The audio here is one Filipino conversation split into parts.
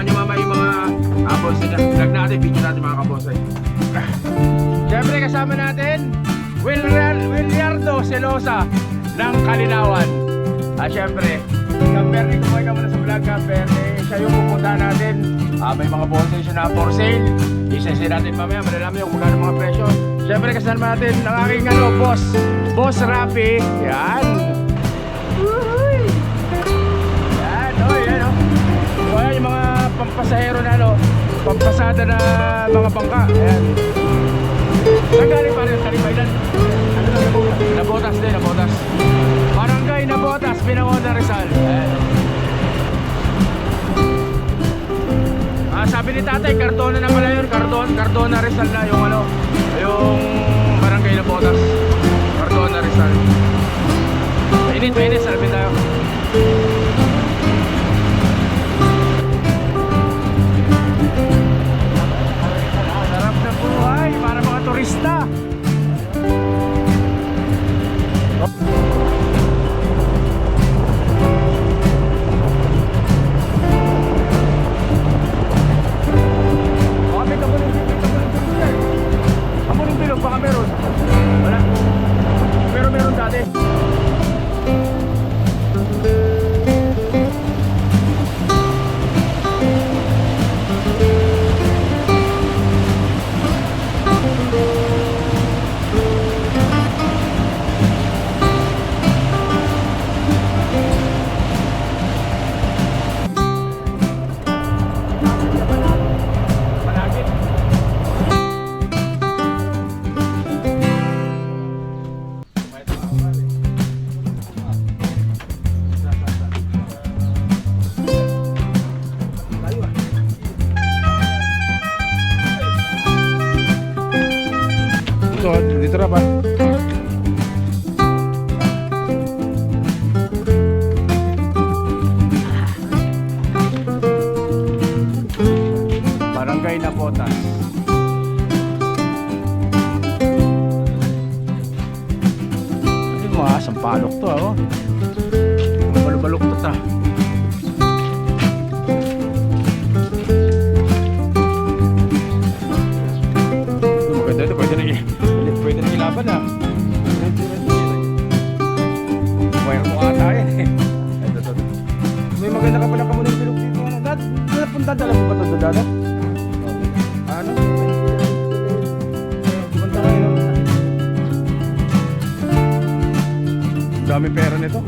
Abangan nyo mamaya yung mga bonsai niya. Vlog natin, video natin mga kabonsai. Siyempre kasama natin Williardo Celosa ng Kalinawan. Siyempre Kamperni, kumain ka muna sa vlog. Kamperni, siya yung pupunta natin. May mga bonsai siya na for sale. Isesi natin mamaya, malalaman yung magkano mga presyo. Siyempre kasama natin ang aking Boss Rafi. Yan. Yan, yan o. So ayan yung mga pampasahero na pampasada na mga bangka. Ayan. Nagaling pa rin sa Libaydan. Nabotas din, Nabotas. Barangay Nabotas, Binangonan, Rizal. Ayan. Sabi ni tatay, Cardona na pala yun. Cardona, Rizal na yung barangay Nabotas. Cardona, Rizal. Mainit, sabi tayo. Sarap na buhay para mga turista. Baka meron. Wala. Pero meron dati. Dito na ba? Barangay Nabotas. Ay, mga sampalok to balok to ta. Maganda ito, pwede na ilaban na. Wire mo ata yan eh. May maganda ka pala kamuning bilog dito. Napunta dala mo ba ito dada? Ano? Punta kayo. Dami pera nito.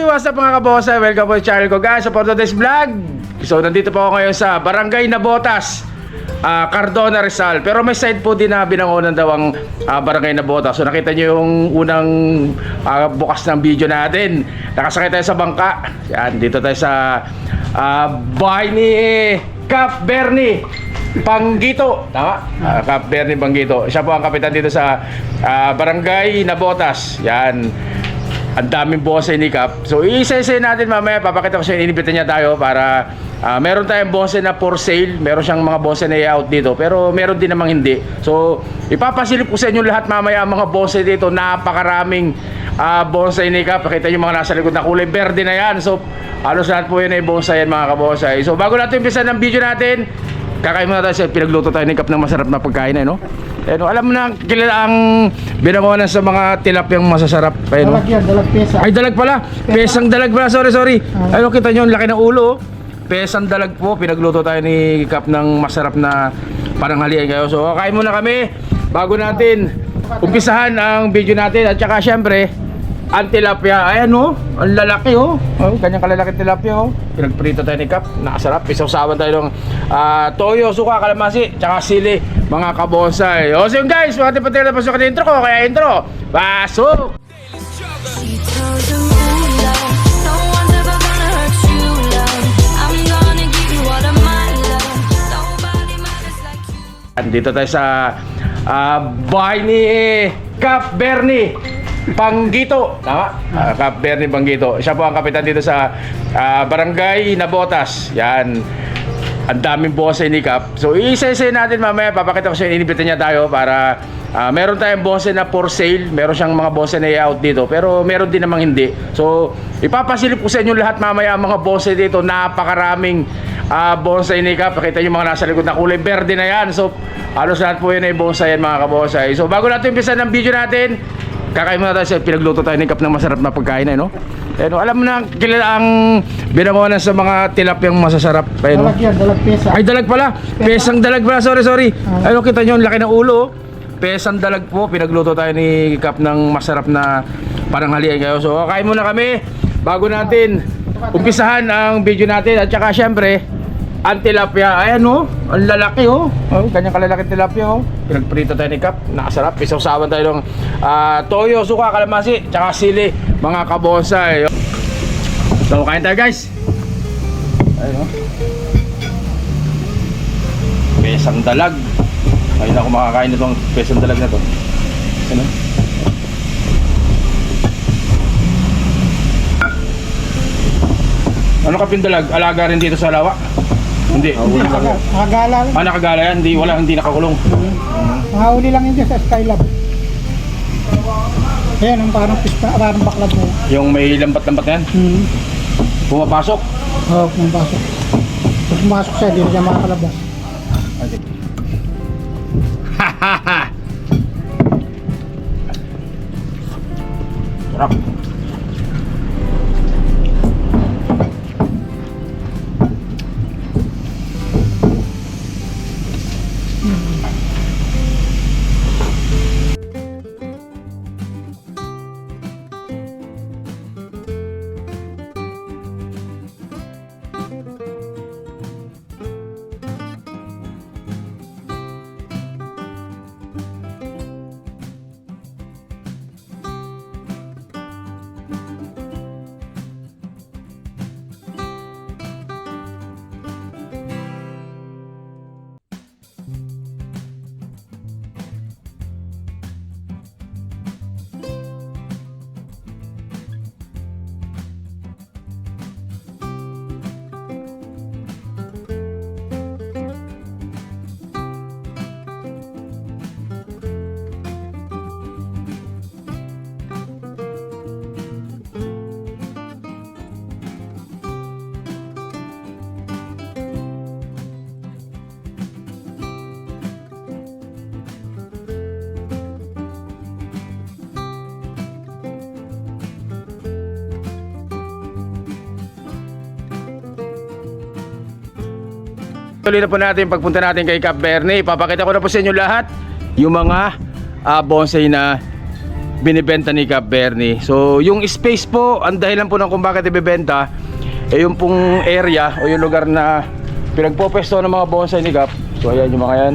What's up mga kabosa? Welcome po sa channel ko guys, support today's vlog. So nandito po ako ngayon sa Barangay Nabotas, Cardona, Rizal. Pero may side po din na Binangonan daw ang Barangay Nabotas. So nakita nyo yung unang bukas ng video natin. Nakasakay tayo sa bangka. Yan, dito tayo sa bahay ni Cap Bernie Panggito. Tama? Cap Bernie Panggito. Siya po ang kapitan dito sa Barangay Nabotas. Yan. Ang daming bonsai ni Cap. So isa-isa natin mamaya. Papakita ko siya, inibita niya tayo para meron tayong bonsai na for sale. Meron siyang mga bonsai na i-out dito. Pero meron din namang hindi. So ipapasilip ko sa inyo lahat mamaya ang mga bonsai dito. Napakaraming bonsai ni Cap. Pakita yung mga nasa likod na kulay berde na yan. So halos lahat po yun ay bonsai yan mga kabonsai. So bago natin umpisa ng video natin, kakain muna tayo sa pinagluto tayo ni Cap ng masarap na pagkain no? Alam mo na kilala ang Binangonan sa mga tilapyang masasarap. Dalag yan, dalag pesa. Ay, dalag pala. Pesang dalag pala. Sorry. Ayun, kita nyo, ang laki ng ulo. Pesang dalag po. Pinagluto tayo ni Cap ng masarap na pananghalian kayo. So, kain muna kami bago natin umpisahan ang video natin. At saka, syempre, ang tilapia. Ayan, ang lalaki, kanyang kalalaki tilapia, Pinagprito tayo ni Cap. Nakasarap. Isawsawan tayo ng toyo, suka, kalamasi, tsaka sili, mga kabonsai. So yun guys, mga tipatira na pasok na intro ko. Kaya intro, pasok! Dito tayo sa bahay ni Cap Bernie Panggito. Tama? Cap Bernie Panggito. Siya po ang kapitan dito sa Barangay Nabotas. Yan. ang daming bonsai ni Cap. So isa-isa natin mamaya, papakita ko sa inyo, inibita niya tayo para meron tayong bonsai na for sale, meron siyang mga bonsai na i-out dito, pero meron din namang hindi. So ipapasilip ko sa inyo lahat mamaya ang mga bonsai dito, napakaraming bonsai ni Cap. Pakita niyo mga nasa likod na kulay berde na yan. So halos lahat po yun ay bonsai yan mga kabonsai. So bago natin umpisa ng video natin, kakain muna tayo, pinagluto tayo ni Cap ng masarap na pagkain, no? No, alam mo na kilala ang binangonan sa mga tilapyang masasarap. No? Dalag yan, dalag pesa. Ay, dalag pala. Pesang dalag pala. Sorry. Ayun, kita nyo, ang laki ng ulo. Pesang dalag po. Pinagluto tayo ni Cap ng masarap na paranghalian kayo. So, kain muna kami bago natin umpisahan ang video natin. At saka, syempre, ang tilapia. Ayan, oh. Ang lalaki, oh. Kanyang kalalaki tilapia, oh. Pinagprito tayo ni Cap. Nakasarap. Isawsawan tayo ng toyo, suka, kalamasi, tsaka sili, mga kabonsay. So, kain tayo, guys. Ayun, oh. Pesang dalag. Ayun ako makakain nitong pesang dalag na to. Ano? Ano ka pindalag? Alaga rin dito sa lawa? Hindi. Nakagala lang. Nakagala yan? Hindi nakakulong. Nakahuli lang yun dyan sa Skylab. Ayan, ang parang baklad mo. Yung may lambat-lambat na yan? Pumapasok? Oo, pumapasok. Pag pumasok siya, di na siya makakalabas. Hahaha! Sarap. Tuloy na po natin pagpunta natin kay Cap Verde. Ipapakita ko na po sa inyo lahat yung mga bonsai na binibenta ni Cap Verde. So yung space po, ang dahilan po ng kung bakit ibebenta yung pong area o yung lugar na pinagpopesto ng mga bonsai ni Cap. So ayan yung mga yan.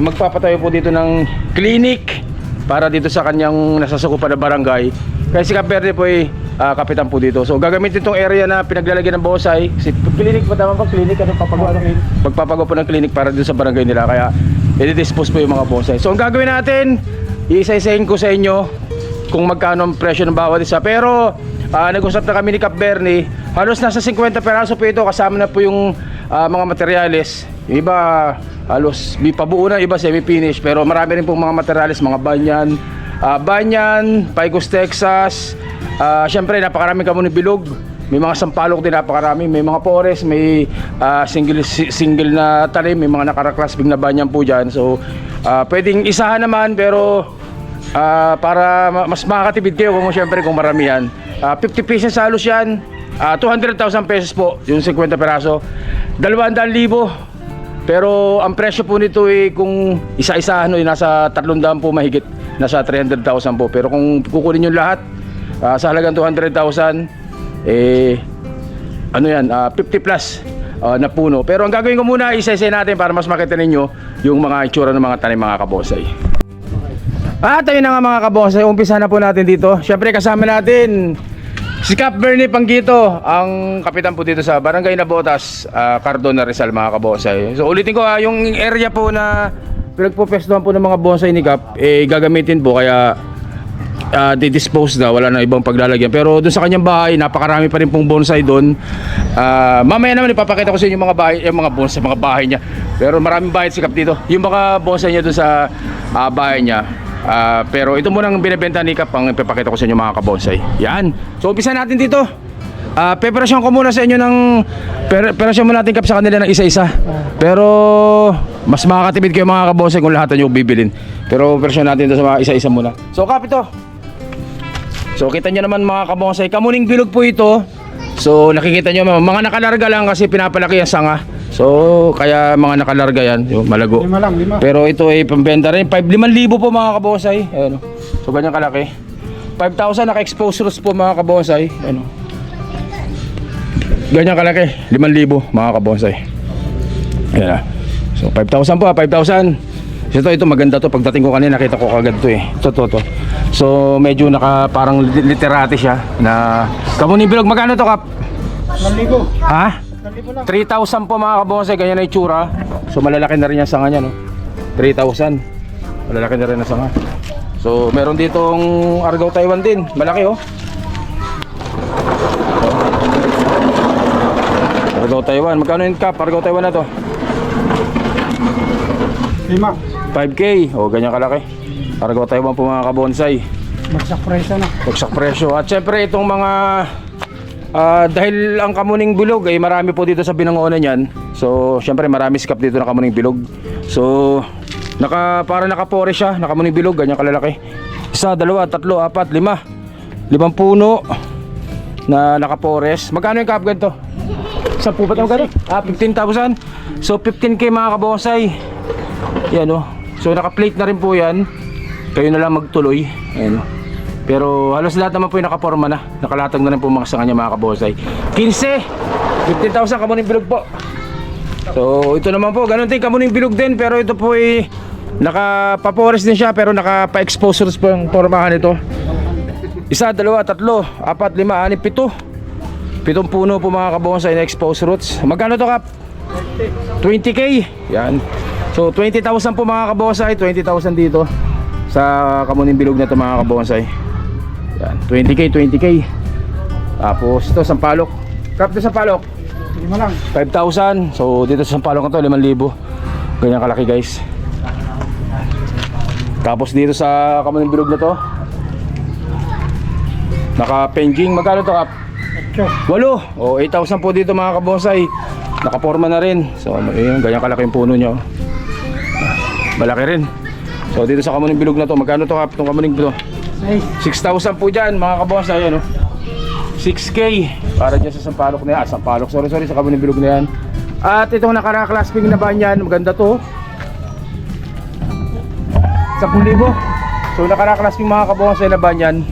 Magpapatayo po dito ng clinic para dito sa kanyang nasasakupan na barangay. Kaya si Cap Verde po ay kapitan po dito. So gagamitin itong area na pinaglalagyan ng bonsai. Si clinic pa, tama ba? Clinic, ano papagawa? Magpapagawa po ng clinic para dito sa barangay nila. Kaya i-dispose po yung mga bonsai. So ang gagawin natin, isa-isahin ko sa inyo kung magkano ang presyo ng bawat isa. Pero nag-usap na kami ni Cap Verde, halos nasa 50 peraso po ito, kasama na po yung mga materyales. Yung iba halos may pabuo na, iba semi-finish, pero marami rin pong mga materyales, mga banyan, Picos, Texas. Siyempre napakaraming kamo ni bilog. May mga sampalok din napakarami. May mga forest, may single na talim, may mga nakaraklasbing na banyan po dyan. So pwedeng isahan naman, pero para mas makakatipid kayo kung siyempre kung maramihan. 50 pieces halos yan. 200,000 pesos po yung 50 peraso. 200,000. Pero ang presyo po nito kung isa-isa nasa 300 po mahigit, nasa 300,000 po. Pero kung kukunin yung lahat sa halagang 200,000, 50 plus na puno. Pero ang gagawin ko muna, isa-isa natin para mas makita ninyo yung mga itsura ng mga tanim, mga kabonsai. At ayun na nga mga kabonsai, umpisa na po natin dito. Syempre kasama natin si Cap Verde Panggito, ang kapitan po dito sa Barangay Nabotas, Cardona, Rizal, mga kabonsai. So ulitin ko, yung area po na pinagpupestuhan po ng mga bonsai ni Cap, gagamitin po, kaya di-dispose na, wala na ibang paglalagyan. Pero doon sa kanyang bahay, napakarami pa rin pong bonsai doon. Mamaya naman ipapakita ko sa inyo yung mga bahay, yung mga bonsai, mga bahay niya. Pero maraming bahay sikap dito. Yung mga bonsai niya doon sa bahay niya. Pero ito muna ang binebenta ni Kap, ang ipapakita ko sa inyo mga kabonsai. Yan. So umpisa natin dito. Preparasyon ko muna sa inyo ng preparasyon muna natin Kap sa kanila ng isa-isa. Pero mas makakatipid kayo mga kabonsai kung lahat nyo bibilin. Pero preparasyon natin ito sa mga isa-isa muna. So Kap, ito. So kita nyo naman mga kabonsai, kamuning bilog po ito. So nakikita nyo mga nakalarga lang kasi pinapalaki ang sanga. So kaya mga nakalarga yan, yung malago. 5 lang, 5. Pero ito ay pambenta rin. 5,000 po mga kabonsai. Ayan. So ganyan kalaki. 5,000 naka-expose roots po mga kabonsai. Ayan. Ganyan kalaki. 5,000 mga kabonsai. Ayan. So 5,000 po, 5,000. Ito maganda to. Pagdating ko kanina nakita ko kagad to eh. Ito. So medyo parang literati siya na kamuning bilog. Magkano to Kap? 1,000. Ha? 1,000 lang. 3,000 po mga kabonsai, ganyan na itsura. So malalaki na rin yung sanga niya, no? 3,000. Malalaki na rin ang sanga. So meron ditong Argao Taiwan din, malaki oh. Argao Taiwan, magkano yung Kap? Argao Taiwan na to? 5. 5K, oh ganyan kalaki. Argao Taiwan po mga kabonsai. Magsak presyo na. Bagsak presyo. At syempre itong mga dahil ang kamuning bilog ay marami po dito sa Binangonan yan. So syempre marami sikap dito na kamuning bilog. So para nakapore siya, nakamuning bilog, ganyan kalalaki. 1, 2, 3, 4, 5. 5 puno na nakapores. Magkano yung Kap ganito? 10 ba ito magkano? 15,000. So 15K mga kabonsay. Yan oh. So naka-plate na rin po yan. Kayo na lang magtuloy. Ayan oh. Pero halos lahat naman po yung nakaporma na. Nakalatag na rin po mga sa kanya mga kabonsai. 15! 15,000 kamuning bilog po. So ito naman po, ganun din kamuning bilog din. Pero ito po ay nakapapores din siya. Pero nakapa-exposures po yung pormahan ito. 1, 2, 3, 4, 5, 6, 7 7 puno po mga kabonsai na exposed roots. Magkano to Kap? 20K. Yan. So 20,000 po mga kabonsai. 20,000 dito sa kamuning bilog na to mga kabonsai. Yan, 20K. Tapos ito sampalok. Kap, ito sampalok 5 lang. 5,000. So dito sa sampalok na to 5,000. Ganyan kalaki guys. Tapos dito sa kamuning bilog na to naka-penjing. Magkano to Kap? 8. O 8,000 po dito mga kabonsai. Nakaporma na rin. So yun, ganyan kalaki yung puno nyo. Malaki rin. So dito sa kamuning bilog na to, magkano to Kap? Itong kamuning bilog 6,000 po dyan mga kabonsai, ano? 6K para dyan sa sampalok na yan. Sampalok, sorry, sa kamuning bilog na yan. At itong nakara-clasping na banyan, maganda to 10,000. So nakara-clasping mga kabonsai na banyan,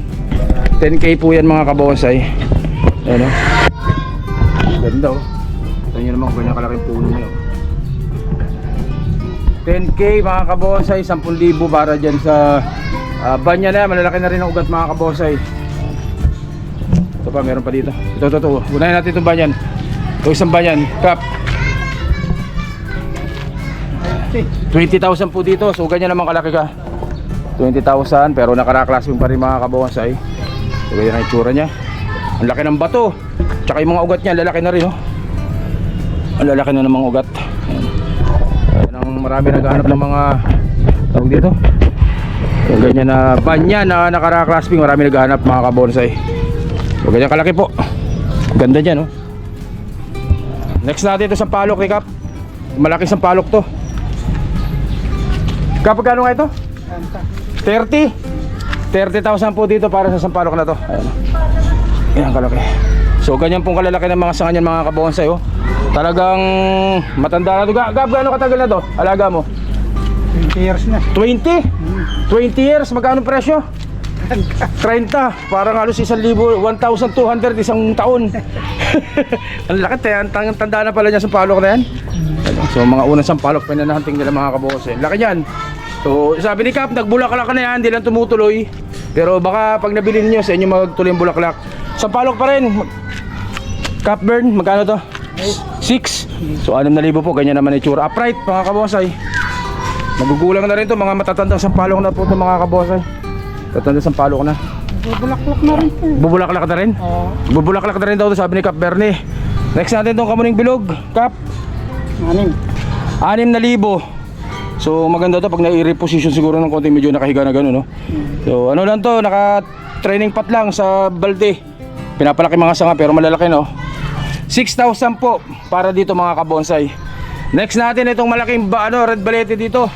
10K po yan mga kabonsai. Ano? Ganda oh. Ito nyo naman kung ganyan kalaking puno nyo. 10K mga kabonsai, 10,000 para dyan sa banyan na yan. Malalaki na rin ang ugat mga kabonsai. Ito pa, meron pa dito. Ito. Unahin natin itong banyan. Ito isang banyan. Kap. 20,000 po dito. So ganyan naman kalaki ka. 20,000 pero nakara-classroom pa rin mga kabonsai. So ganyan ang itsura niya. Ang laki ng bato. Tsaka yung mga ugat niya, lalaki na rin oh. Ang lalaki na ng mga ugat. Ayan ang marami naghahanap ng mga tawag dito. So ganyan na banyan na nakara-clasping, marami naghahanap mga kabonsai. So ganyan kalaki po. Ganda dyan oh. Next natin ito sampalok ni Kap. Malaki sampalok to. Kap, pagkano nga ito? 30. 30,000 po dito para sa sampalok na to. Ayan. Yan kalaki. So ganyan pong kalalaki ng mga sanga niyan mga kabonsai oh. Talagang matanda na to. Gab, gaano katagal na to? Alaga mo? 20 years na. 20? 20 years, magkano presyo? 30, parang halos 1,200 isang taon. Ang laki, tanda na pala niya sa palok na yan. So mga unang sampalok pinanahunting nila mga kabonsai. Laki niyan. So sabi ni Kap, nagbulaklak ka na yan, hindi lang tumutuloy. Pero baka pag nabili niyo sa inyo magtuloy yung bulaklak. Sampalok pa rin. Capburn, magkano to? 6. So 6,000 po, ganyan naman itsura. Upright mga kabonsai. Magugulang na rin to, mga matatandang sampalok na po to mga kabonsai. Tatanda sampalok na. Bulaklak na rin po. Bubulaklak na rin? Oo. Bubulaklak na rin daw to, sabi ni Cap Bernie. Next natin tong kamuning bilog, Cap. 6,000. So maganda to pag nai-reposition siguro ng konti, medyo nakahiga na gano'n, no? So ano lang to, naka-training pot lang sa balde. Pinapalaki mga sanga pero malalaki, no? 6,000 po para dito mga kabonsay. Next natin itong malaking red balete dito.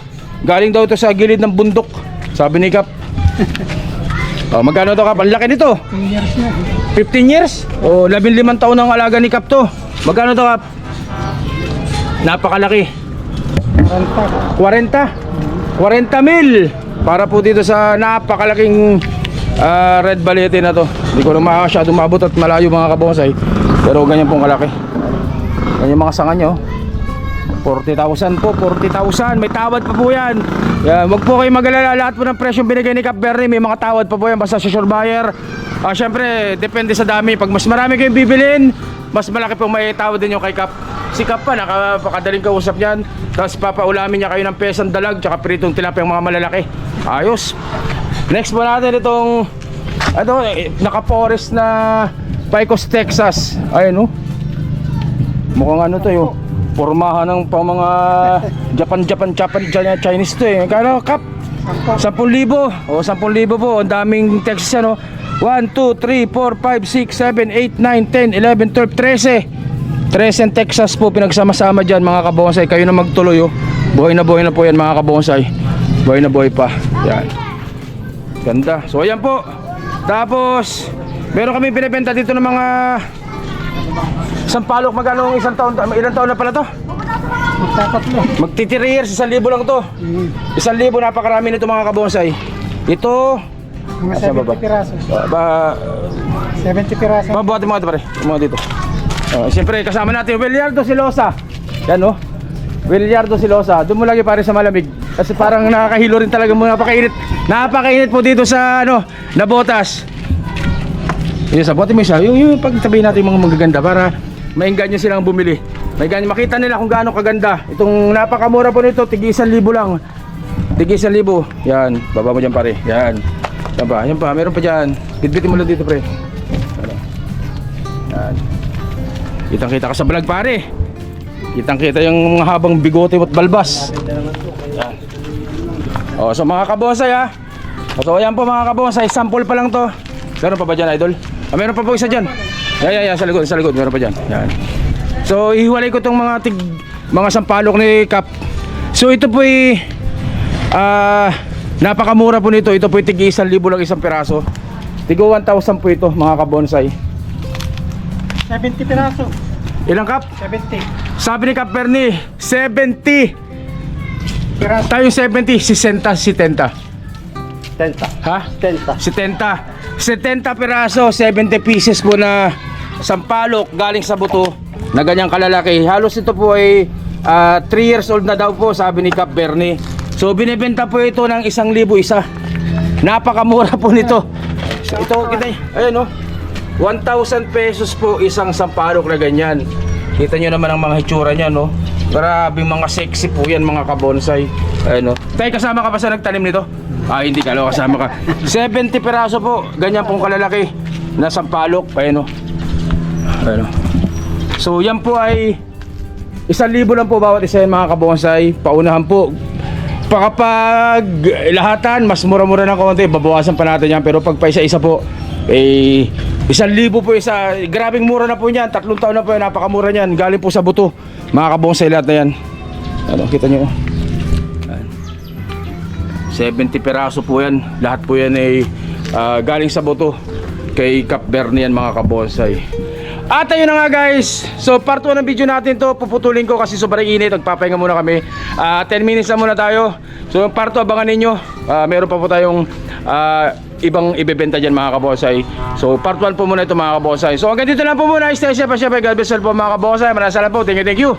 Galing daw ito sa gilid ng bundok, sabi ni Cap. Oh, magkano to, Cap? Ang laki nito. 10 years na. 15 years? O 15 taon ang alaga ni Cap to. Magkano to, Cap? Napakalaki. 40 mil para po dito sa napakalaking red balete na to. Hindi ko na masyadong maabot at malayo mga kabonsay, pero ganyan pong kalaki. Ganyan mga sanga nyo, 40,000 po, 40,000. May tawad pa po yan. Yan, wag po kayo mag-alala, lahat po ng presyong binigay ni Cap Bernie may mga tawad pa po yan, basta sa sure buyer. Syempre depende sa dami. Pag mas marami kayong bibilin, mas malaki pong may tawad din yung kay Cap. Si Cap pa, napakadaling kausap niyan. Tapos papaulamin niya kayo ng pesang dalag tsaka pritong tilapia yung mga malalaki. Ayos. Next po natin itong naka-forest na Picos, Texas. Ayun, oh. Mukhang ano to yun, pormahan ng pang mga Chinese to eh. Kano, Cap? 10,000. O 10,000 po. Ang daming Texas yan, oh. 1, 2, 3, 4, 5, 6, 7, 8, 9, 10, 11, 12, 13 Texas po pinagsama-sama dyan mga kabonsay. Kayo na magtuloy, oh. Buhay na po yan mga kabonsay. Buhay na buhay pa. Yan. Ganda. So ayan po. Tapos meron kami binibenta dito ng mga sampalok. Magkano isang taon? Ilang taon na pala to? Magtatatlo. Magti 3 years. 1,000 lang to. 1,000. Napakarami nito mga kabonsay. Ito Mga asa ba? 70 piraso. 70 piraso. Mabuhatin mo ito pare. Mga dito. Siyempre kasama natin Willardo Silosa. Yan, oh. Willardo Silosa. Doon mo lagi pare sa malamig. Kasi parang nakakahilo rin talaga mo. Napakainit. Napakainit po dito sa Nabotas. Yung sabotin mo siya. Yung pagsabihin natin yung mga magaganda para maingganyo silang bumili. Maingganyo makita nila kung gaano kaganda. Itong napakamura po nito, tig 1,000 lang. Tig 1,000. Yan, baba mo dyan pare. Yan. Yan pa, meron pa dyan. Bitbitin mo lang dito pre. Yan. Kitang kita ka sa vlog pare. Kitang kita yung habang bigote at balbas. Yan. O, so mga kabonsay ha. So ayan po mga kabonsay, sample pa lang to. Meron pa ba dyan idol? Meron pa po isa dyan. Yan, sa likod, meron pa dyan. Yan. So ihiwalay ko tong mga sampalok ni Cap. So ito po napakamura po nito. Ito po tig 1,000 lang isang piraso. Tigo 1,000 po ito mga kabonsay. 70 piraso. Ilang, Cap? 70 Sabi ni Cap Bernie 70 piraso. Tayong 70, 60, 70. 70. Ha? 70. 70 piraso, 70 pieces po na sampalok galing sa buto na ganyang kalalaki. Halos ito po ay 3 years old na daw po, sabi ni Cap Bernie. So binibenta po ito ng 1,000 isa. Napakamura po nito. So, ito kita, ayun, oh. 1,000 pesos po isang sampalok na ganyan. Kita nyo naman ang mga hitsura niya, no? Grabe, mga sexy po yan mga kabonsay. Ayun, oh. Tay, kasama ka pa sa nagtanim nito? Hindi ka, kasama ka. 70 piraso po, ganyan pong kalalaki na sampalok. Ayun, oh. Ayun, oh. So yan po ay 1,000 lang po bawat isa yan mga kabonsay. Paunahan po. Kapag lahatan, mas mura-mura ng konti, babawasan pa natin yan. Pero pag pa isa-isa po, 1,000 po isa. Grabing mura na po yan. 3 taon na po yan, napakamura yan. Galing po sa buto, mga kabonsay, lahat na yan. Ano, kita nyo, 70 peraso po yan. Lahat po yan ay galing sa buto kay Cap Bernie yan mga kabonsay. At ayun na nga guys. So part 1 ng video natin to. Puputulin ko kasi sobrang init. Nagpapahinga muna kami. 10 minutes na muna tayo. So part 2 abangan ninyo. Meron pa po tayong ibang ibebenta dyan mga kabonsay. So part 1 po muna ito mga kabonsay. So hanggang dito lang po muna. Stay safe pa siya. God bless po mga kabonsay. Maraming salamat po. Thank you.